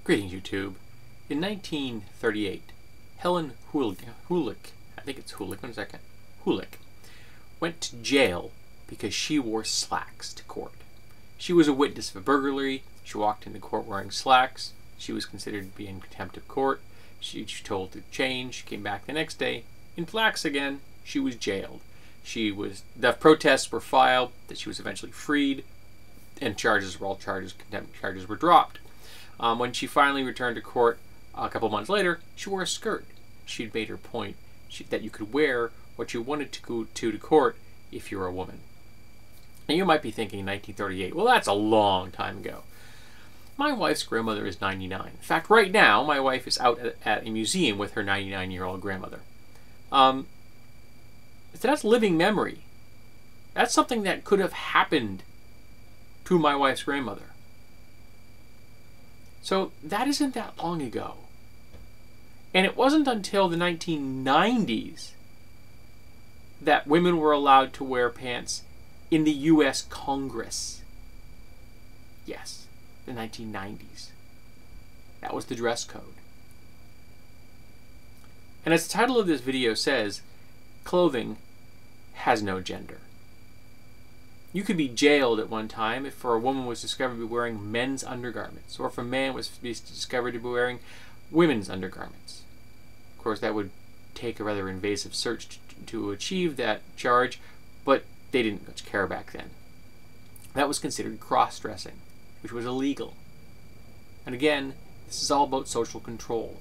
Greetings, YouTube. In 1938, Helen Hulick, I think it's Hulick, 1 second, Hulick, went to jail because she wore slacks to court. She was a witness of a burglary. She walked into court wearing slacks. She was considered to be in contempt of court. She was told to change. She came back the next day in slacks again. She was jailed. The protests were filed that she was eventually freed, and contempt charges were dropped. When she finally returned to court a couple months later, she wore a skirt. She'd made her point that you could wear what you wanted to go to court if you're a woman. Now you might be thinking 1938, well, that's a long time ago. My wife's grandmother is 99. In fact, right now, my wife is out at a museum with her 99-year-old grandmother. So that's living memory. That's something that could have happened to my wife's grandmother. So that isn't that long ago. And it wasn't until the 1990s that women were allowed to wear pants in the U.S. Congress. Yes, the 1990s. That was the dress code. And as the title of this video says, clothing has no gender. You could be jailed at one time if a woman was discovered to be wearing men's undergarments, or if a man was discovered to be wearing women's undergarments. Of course, that would take a rather invasive search to achieve that charge, but they didn't much care back then. That was considered cross-dressing, which was illegal. And again, this is all about social control.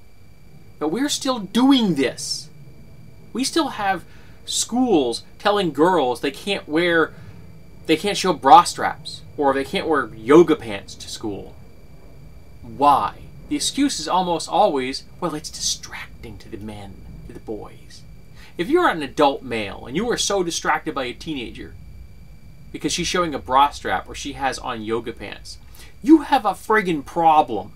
But we're still doing this. We still have schools telling girls they can't show bra straps, or they can't wear yoga pants to school. Why? The excuse is almost always, well, it's distracting to the men, to the boys. If you're an adult male and you are so distracted by a teenager because she's showing a bra strap or she has on yoga pants, you have a friggin' problem.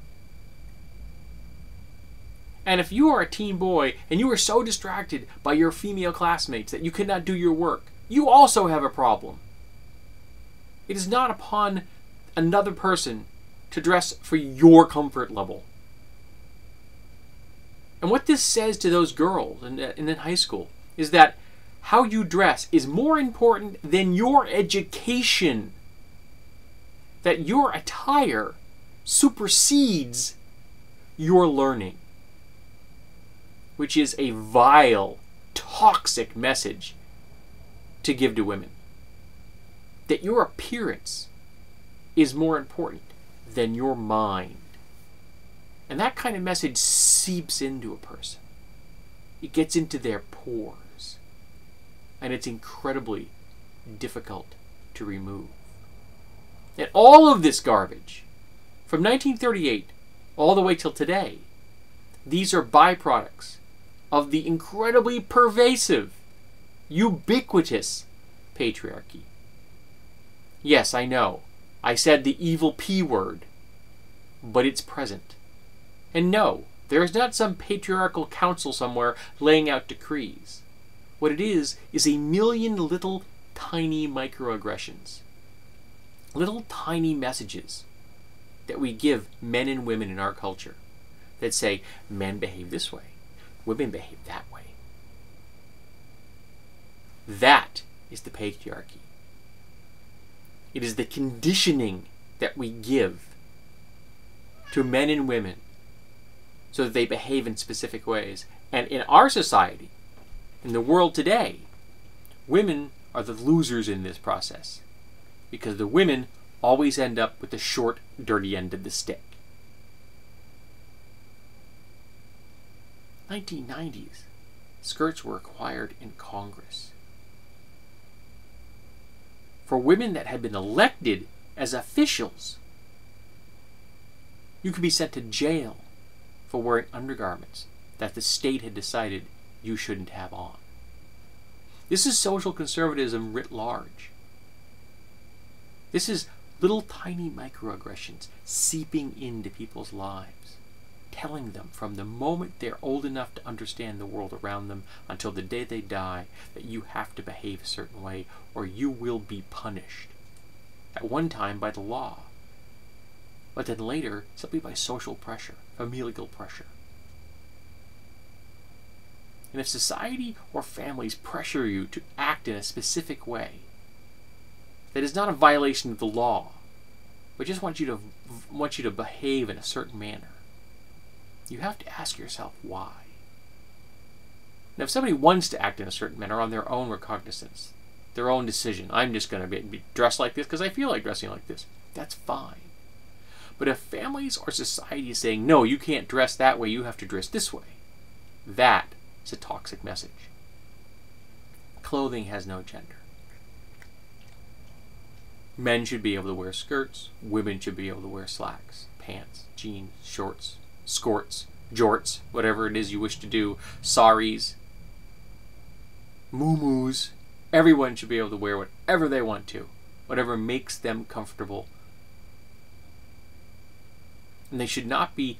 And if you are a teen boy and you are so distracted by your female classmates that you cannot do your work, you also have a problem. It is not upon another person to dress for your comfort level. And what this says to those girls in high school is that how you dress is more important than your education. That your attire supersedes your learning. Which is a vile, toxic message to give to women. That your appearance is more important than your mind. And that kind of message seeps into a person. It gets into their pores. And it's incredibly difficult to remove. And all of this garbage, from 1938 all the way till today, these are byproducts of the incredibly pervasive, ubiquitous patriarchy. Yes, I know. I said the evil P word, but it's present. And no, there is not some patriarchal council somewhere laying out decrees. What it is a million little tiny microaggressions. Little tiny messages that we give men and women in our culture that say, men behave this way, women behave that way. That is the patriarchy. It is the conditioning that we give to men and women so that they behave in specific ways. And in our society, in the world today, women are the losers in this process because the women always end up with the short, dirty end of the stick. 1990s, skirts were required in Congress. For women that had been elected as officials, you could be sent to jail for wearing undergarments that the state had decided you shouldn't have on. This is social conservatism writ large. This is little tiny microaggressions seeping into people's lives, telling them from the moment they're old enough to understand the world around them until the day they die that you have to behave a certain way or you will be punished. At one time by the law. but then later simply by social pressure, familial pressure. And if society or families pressure you to act in a specific way that is not a violation of the law, but just want you to behave in a certain manner, you have to ask yourself why. Now, if somebody wants to act in a certain manner on their own recognizance, their own decision, I'm just going to be dressed like this because I feel like dressing like this, that's fine. But if families or society is saying, no, you can't dress that way, you have to dress this way, that is a toxic message. Clothing has no gender. Men should be able to wear skirts. Women should be able to wear slacks, pants, jeans, shorts, skirts, jorts, whatever it is you wish to do, saris, muumuus. Everyone should be able to wear whatever they want to, whatever makes them comfortable. And they should not be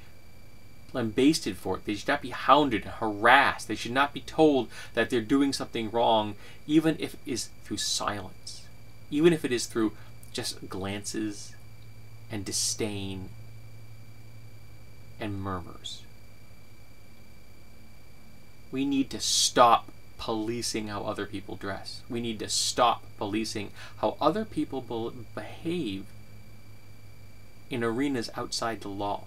lambasted for it. They should not be hounded and harassed. They should not be told that they're doing something wrong, even if it is through silence, even if it is through just glances and disdain and murmurs. We need to stop policing how other people dress. We need to stop policing how other people behave in arenas outside the law.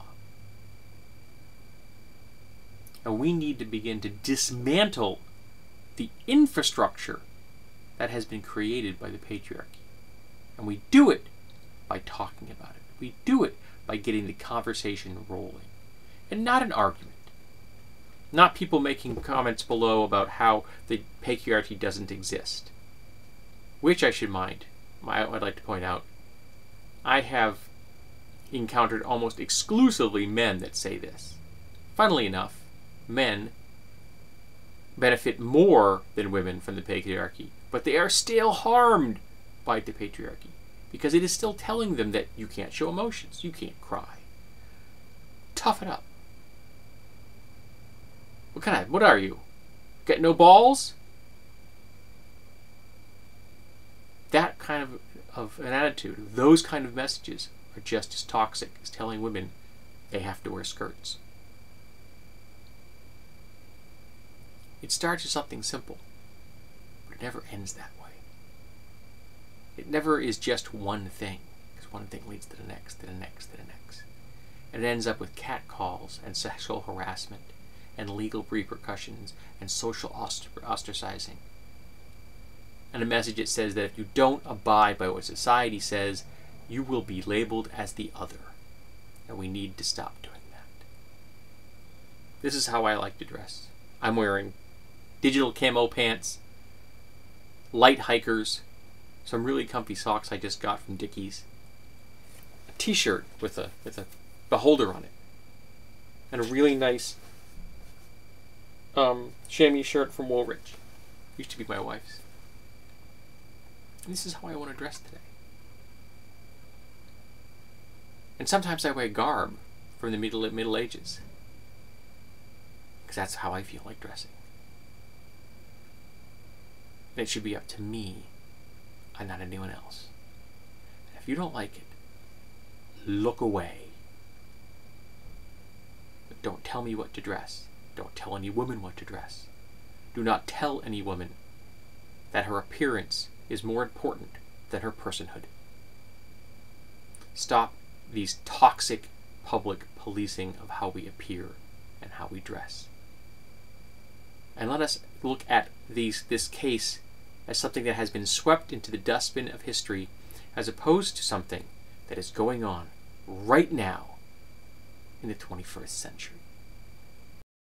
And we need to begin to dismantle the infrastructure that has been created by the patriarchy. And we do it by talking about it. We do it by getting the conversation rolling. And not an argument. Not people making comments below about how the patriarchy doesn't exist. Which I'd like to point out, I have encountered almost exclusively men that say this. Funnily enough, men benefit more than women from the patriarchy, but they are still harmed by the patriarchy because it is still telling them that you can't show emotions, you can't cry. Tough it up. What are you? Got no balls? That kind of an attitude, those kind of messages are just as toxic as telling women they have to wear skirts. It starts with something simple, but it never ends that way. It never is just one thing, because one thing leads to the next, to the next, to the next. And it ends up with catcalls and sexual harassment and legal repercussions and social ostracizing. And a message that says that if you don't abide by what society says, you will be labeled as the other. And we need to stop doing that. This is how I like to dress. I'm wearing digital camo pants, light hikers, some really comfy socks I just got from Dickies, a t-shirt with a beholder on it, and a really nice chamois shirt from Woolrich. Used to be my wife's. And this is how I want to dress today. And sometimes I wear garb from the Middle Ages, because that's how I feel like dressing. And it should be up to me and not anyone else. And if you don't like it, look away. But don't tell me what to dress. Don't tell any woman what to dress. Do not tell any woman that her appearance is more important than her personhood. Stop these toxic public policing of how we appear and how we dress. And let us look at this case as something that has been swept into the dustbin of history, as opposed to something that is going on right now in the 21st century.